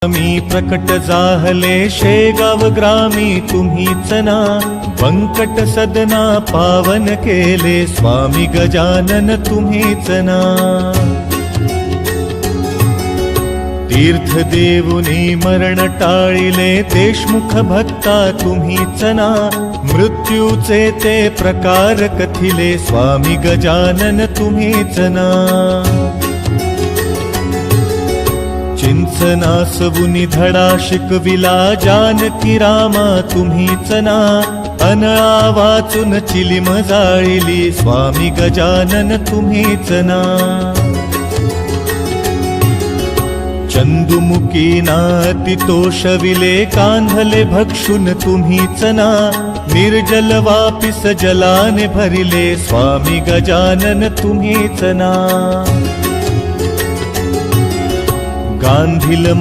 मी प्रकट जाहले शेगाव ग्रामी तुम्हीच ना, बंकट सदना पावन केले स्वामी गजानन तुम्हीच ना। तीर्थ देऊनी मरण टाळिले देशमुख भक्ता तुम्हीच ना, मृत्यूचे ते प्रकार कथिले स्वामी गजानन तुम्हीच ना। चिंचनासवुनी धडा शिकविला जानकी रामा तुम्हीच ना, अनळा वाचून चिलीम जाळिली स्वामी गजानन तुम्हीच ना। चंदुमुखी नाती तोषविले कांधले भक्षुन तुम्हीच ना, निर्जल वापिस जलाने भरिले स्वामी गजानन तुम्हीच ना। गांधील